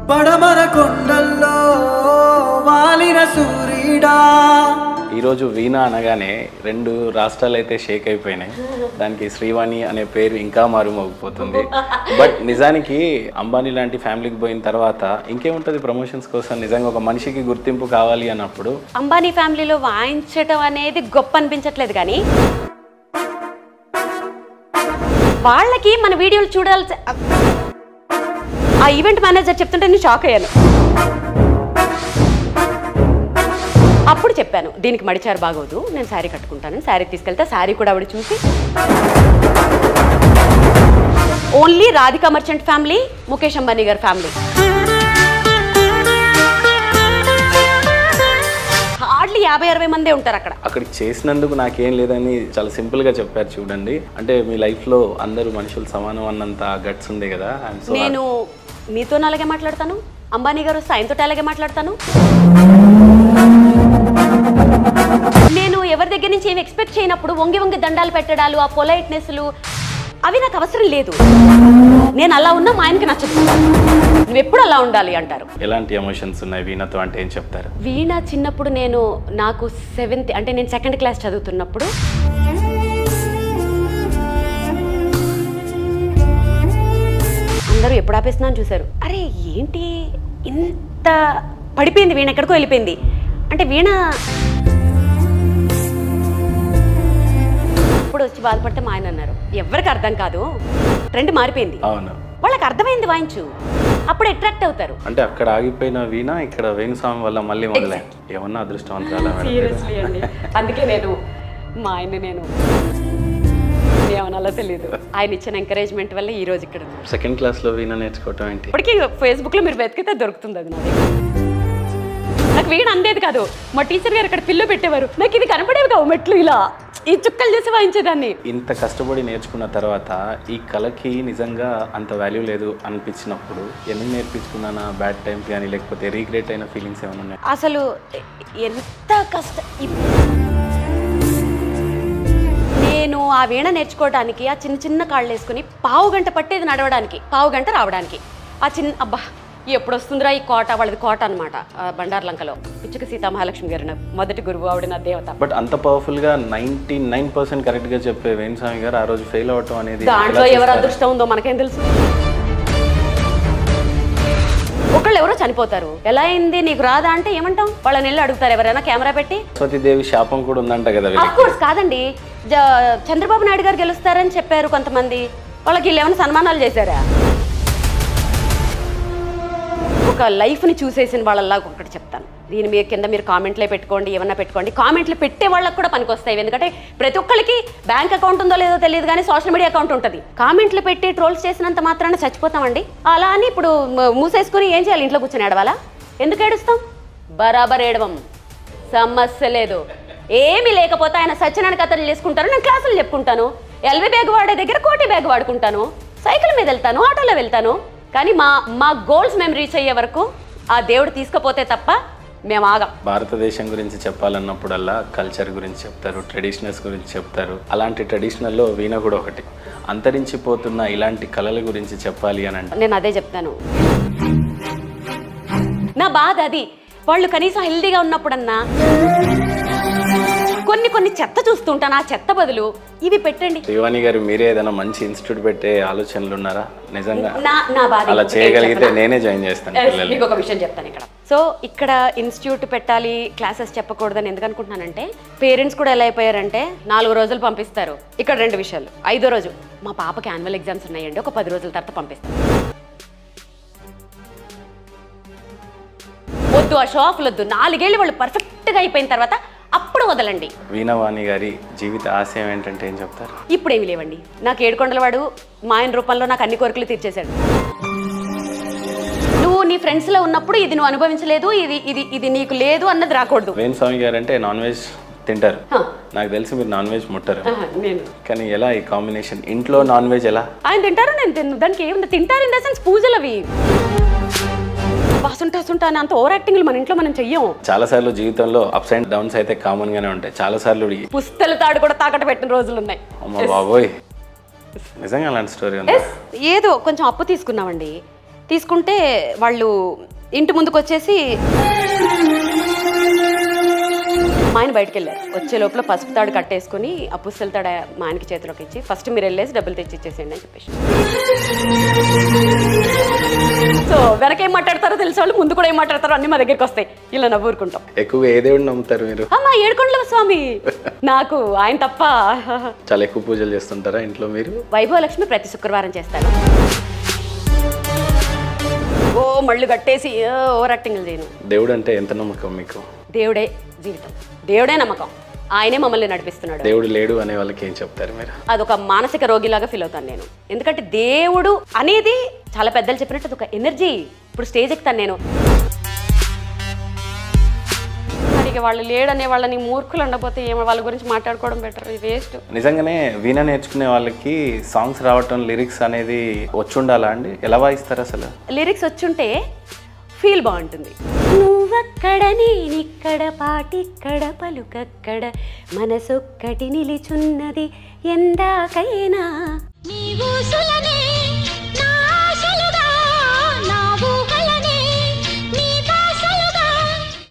పడమర కొండల్లో వాలిన సూర్యుడా. ఈరోజు వీణ అనగానే 2 రాష్ట్రాలు అయితే షేక్ అయిపోయినాయి. దానికి శ్రీవాణి అనే పేరు ఇంకా మారుమోగిపోతుంది. బట్ నిజానికి అంబానీ లాంటి ఫ్యామిలీకి పోయిన తర్వాత ఇంకేముంటుంది ప్రమోషన్స్ కోసం. నిజంగా ఒక మనిషికి గుర్తింపు కావాలి అన్నప్పుడు అంబానీ ఫ్యామిలీలో వాయించడం అనేది గొప్ప అనిపించట్లేదు, కానీ వాళ్ళకి మన వీడియోలు చూడాల్సి. ఆ ఈవెంట్ మేనేజర్ చెప్తుంటే నేను షాక్ అయ్యాను. అప్పుడు చెప్పాను దీనికి మడిచారు బాగోదు, నేను శారీ కట్టుకుంటాను. శారీ తీసుకెళ్తే శారీ కూడా ఆవిడ చూసి only Radhika merchant family, Mukesh Ambani గారి ఫ్యామిలీ, హార్డ్లీ 50-60 మందే ఉంటారు అక్కడ. అక్కడికి చేసినందుకు నాకేం లేదని చాలా సింపుల్ గా చెప్పారు. చూడండి, అంటే మీ లైఫ్ లో అందరూ మనుషులు సమానం అన్నంత గట్స్ ఉండే కదా. నేను మీతో అలాగే మాట్లాడతాను, అంబానీ గారు ఆయనతో అలాగే మాట్లాడతాను. నేను ఎవరి దగ్గర నుంచి ఏమి ఎక్స్పెక్ట్ చేయనప్పుడు వంగి వంగి దండాలు పెట్టడాలు, ఆ పొలైట్నెస్లు అవి నాకు అవసరం లేదు. నేను అలా ఉన్నా మా ఆయనకి నచ్చదు. నువ్వు ఎప్పుడు అలా ఉండాలి అంటారు. ఎలాంటి ఎమోషన్స్ ఉన్నాయి వీణతో అంటే ఏం చెప్తారు? వీణ చిన్నప్పుడు నాకు 7th అంటే నేను 2nd క్లాస్ చదువుతున్నప్పుడు అందరూ ఎప్పుడు ఆపేస్తున్నాను చూశారు. అరే ఏంటి ఇంత పడిపోయింది వీణ, ఎక్కడికో వెళ్ళిపోయింది అంటే వీణ ఇప్పుడు వచ్చి బాధపడితే మా ఆయన అన్నారు ఎవరికి అర్థం కాదు, ట్రెండ్ మారిపోయింది. అవును, వాళ్ళకి అర్థమైంది వాయించు, అప్పుడు అట్రాక్ట్ అవుతారు. అంటే అక్కడ ఆగిపోయిన వీణ ఇక్కడ వేణుస్వామి వల్ల మళ్ళీ మొదలై ఏమన్నా అదృష్టవంతురాలా? సీరియస్లీ అండి. అందుకే నేను మా ఆయన ఏమన్నా తెలియదు, ఆయన ఇచ్చిన ఎంకరేజ్మెంట్ వల్ల ఈ రోజు ఇక్కడ 2nd క్లాస్లో వీణ నేర్చుకోవటం ఏంటి? ఇప్పటికీ ఫేస్బుక్లో మీరు వెతికితే దొరుకుతుంది అది. నాకు వీణ అందేది కాదు, మా టీచర్ గారు ఇక్కడ పిల్లు పెట్టేవారు, నాకు ఇది కనపడేవి కావు, మెట్లు ఇలా ఈ చుక్కలు చేసి వాయించేదాన్ని. ఇంత కష్టపడి నేర్చుకున్న తర్వాత ఈ కళకి నిజంగా అంత వాల్యూ లేదు అనిపించినప్పుడు ఎందుకు నేర్పించుకున్నానా బ్యాడ్ టైం కానీ లేకపోతే రీగ్రెట్ అయిన ఫీలింగ్స్ ఏమైనా ఉన్నాయి? అసలు ఎంత కష్టం. నేను ఆ వీణ నేర్చుకోవడానికి ఆ చిన్న కాళ్ళు వేసుకుని 1/2 గంట పట్టేది నడవడానికి, 1/2 గంట రావడానికి. ఆ అబ్బా ఎప్పుడు వస్తుందిరా ఈ కోట, వాళ్ళది కోట అనమాట బండార్లంకలో. పిచ్చుక సీతామహాలక్ష్మి గారు మొదటి గురువు, ఆవిడ నా దేవత. బట్ అంత పవర్ఫుల్ గా 99% కరెక్ట్ గా చెప్పే వేణుస్వామి గారు ఆ రోజు ఫెయిల్ అవటం అనేది దాంట్లో ఎవరు అదృష్టం ఉందో మనకేం తెలుసు. ఒకళ్ళు ఎవరో చనిపోతారు, ఎలా అయింది నీకు రాదా అంటే ఏమంటాం? వాళ్ళని వెళ్ళి అడుగుతారు ఎవరైనా కెమెరా పెట్టి. సరస్వతీదేవి శాపం కూడా ఉందంట కదా. అఫ్కోర్స్ కాదండి, చంద్రబాబు నాయుడు గారు గెలుస్తారని చెప్పారు కొంతమంది, వాళ్ళకి వీళ్ళు ఏమైనా సన్మానాలు చేశారా? ఒక లైఫ్ని చూసేసిన వాళ్ళలా ఒకటి చెప్తాను. దీని మీ కింద మీరు కామెంట్లే పెట్టుకోండి, ఏమన్నా పెట్టుకోండి. కామెంట్లు పెట్టే వాళ్ళకి కూడా పనికొస్తాయి, ఎందుకంటే ప్రతి ఒక్కరికి బ్యాంక్ అకౌంట్ ఉందో లేదో తెలియదు కానీ సోషల్ మీడియా అకౌంట్ ఉంటుంది. కామెంట్లు పెట్టి ట్రోల్స్ చేసినంత మాత్రాన చచ్చిపోతామండి. అలా అని ఇప్పుడు మూసేసుకుని ఏం చేయాలి, ఇంట్లో కూర్చొని ఏడవాలా? ఎందుకు ఏడుస్తాం? బరాబర్ ఏడవం, సమస్య లేదు. ఏమీ లేకపోతే ఆయన సత్యనారాయణ కథలు చేసుకుంటారు, నేను క్లాసులు చెప్పుకుంటాను. ఎల్వి బ్యాగ్ వాడే దగ్గర కోటి బ్యాగ్ వాడుకుంటాను, సైకిల్ మీద వెళ్తాను, ఆటోలో వెళ్తాను. కానీ మా గోల్స్ మేము రీచ్ అయ్యే వరకు ఆ దేవుడు తీసుకుపోతే తప్ప మేము ఆగం. భారతదేశం గురించి చెప్పాలన్నప్పుడల్లా కల్చర్ గురించి చెప్తారు, ట్రెడిషనల్స్ గురించి చెప్తారు. అలాంటి ట్రెడిషనల్లో వీణ కూడా ఒకటి. అంతరించిపోతున్న ఇలాంటి కళల గురించి చెప్పాలి అని అంటే నేను అదే చెప్తాను. నా బాధ అది. వాళ్ళు కనీసం హెల్దీగా ఉన్నప్పుడన్నా కొన్ని చెత్త చూస్తుంటాను, ఆ చెత్త బదులు ఇవి పెట్టండి. శ్రీవాణి గారు మీరే ఏదైనా మంచి ఇన్స్టిట్యూట్ పెట్టే ఆలోచనలు ఉన్నారా? నిజంగా నా బాధ అలా చేయగలిగితే నేనే జాయిన్ చేస్తాను. మీకు ఒక విషయం చెప్తాను ఇక్కడ. సో ఇక్కడ ఇన్స్టిట్యూట్ పెట్టాలి, క్లాసెస్ చెప్పకూడదని ఎందుకు అనుకుంటున్నానంటే, పేరెంట్స్ కూడా ఎలా అయిపోయారంటే 4 రోజులు పంపిస్తారు. ఇక్కడ 2 విషయాలు. 5వ రోజు మా పాపకి యాన్యువల్ ఎగ్జామ్స్ ఉన్నాయండి, ఒక 10 రోజుల తర్వాత పంపిస్తాను. వద్దు ఆ షో ఆఫ్లు వద్దు, 4 ఏళ్ళు వాళ్ళు పర్ఫెక్ట్గా అయిపోయిన తర్వాత అప్పుడు వదలండి. వీణవాణి గారి జీవిత ఆశయం ఏంటంటే ఏం చెప్తారు? ఇప్పుడేమి లేవండి, నాకు ఏడుకొండలవాడు మా ఆయన రూపంలో నాకు అన్ని కోరికలు తీర్చేశాడు. నువ్వు నీ ఫ్రెండ్స్లో ఉన్నప్పుడు ఇది నువ్వు అనుభవించలేదు, ఇది నీకు లేదు అన్నది రాకూడదు. వేణుస్వామి గారు అంటే నాన్ వెజ్ తింటారు, నాకు తెలిసి మీరు నాన్ వెజ్ ముట్టారు. కానీ ఎలా ఈ కాంబినేషన్? ఇంట్లో నాన్ వెజ్ ఎలా? ఆయన తింటారు, నేను తిన్ను. దానికి ఏముంది, తింటారు ఇన్ ద సెన్స్ పూజలు అవి. బాసుంటా అని అంత ఓవర్ యాక్టింగ్లు మన ఇంట్లో మనం చెయ్యం. చాలా సార్లు జీవితంలో అప్స్ అండ్ డౌన్స్ అయితే కామన్ గానే ఉంటాయి. చాలా సార్లు పుస్తల తాడు కూడా తాకట్టు పెట్టిన రోజులు ఉన్నాయి. అమ్మ బాబోయ్, నిజంగా అలాంటి స్టోరీ ఉంది. ఏదో కొంచెం అప్పు తీసుకున్నామండి. తీసుకుంటే వాళ్ళు ఇంటి ముందుకు వచ్చేసి మా ఆయన బయటకు వెళ్ళారు. వచ్చే లోపల పసుపు తాడు కట్టేసుకుని ఆ పుస్తల తాడు మా ఆయనకి చేతిలోకి ఇచ్చి ఫస్ట్ మీరు వెళ్ళేసి డబ్బులు తెచ్చి ఇచ్చేసేయండి అని చెప్పేసి. సో వెనక ఏం మాట్లాడతారో తెలిసే వాళ్ళు ముందు కూడా ఏం మాట్లాడతారో అన్ని మా దగ్గరికి వస్తాయి. ఇలా నవ్వుకుంటాం. ఎక్కువ ఏ దేవుడిని నమ్ముతారు మీరు? మా ఏడుకొండల స్వామి. నాకు ఆయన తప్ప. చాలా ఎక్కువ పూజలు చేస్తుంటారా ఇంట్లో మీరు? వైభవ లక్ష్మి ప్రతి శుక్రవారం చేస్తాను. ఓ మళ్ళు కట్టేసి ఓవర్ యాక్టింగ్లు చేయను. దేవుడు అంటే ఎంత నమ్మకం మీకు? దేవుడే జీవితం, దేవుడే నమ్మకం, ఆయనే మమ్మల్ని నడిపిస్తున్నాడు. దేవుడు లేడు అనే వాళ్ళకి ఏం చెప్తారు మీరు? అదొక మానసిక రోగిలాగా ఫీల్ అవుతాను నేను. ఎందుకంటే దేవుడు అనేది చాలా పెద్దలు చెప్పినట్టు అదొక ఎనర్జీ. ఇప్పుడు స్టేజ్ ఎక్కుతాను నేను, మరి వాళ్ళు లేడనే వాళ్ళని మూర్ఖులు ఉండకపోతే ఏమో వాళ్ళ గురించి మాట్లాడుకోవడం బెటర్. వేస్ట్. నిజంగానే వీణ నేర్చుకునే వాళ్ళకి సాంగ్స్ రావటం, లిరిక్స్ అనేది వచ్చుండాలా అండి? ఎలా వాయిస్తారు అసలు? లిరిక్స్ వచ్చుంటే ఫీల్ బాగుంటుంది. నువ్వక్కడ నేనిక్కడ పాటిక్కడ పలుకక్కడ మనసొక్కటి నిలిచున్నది ఎందాకైనా.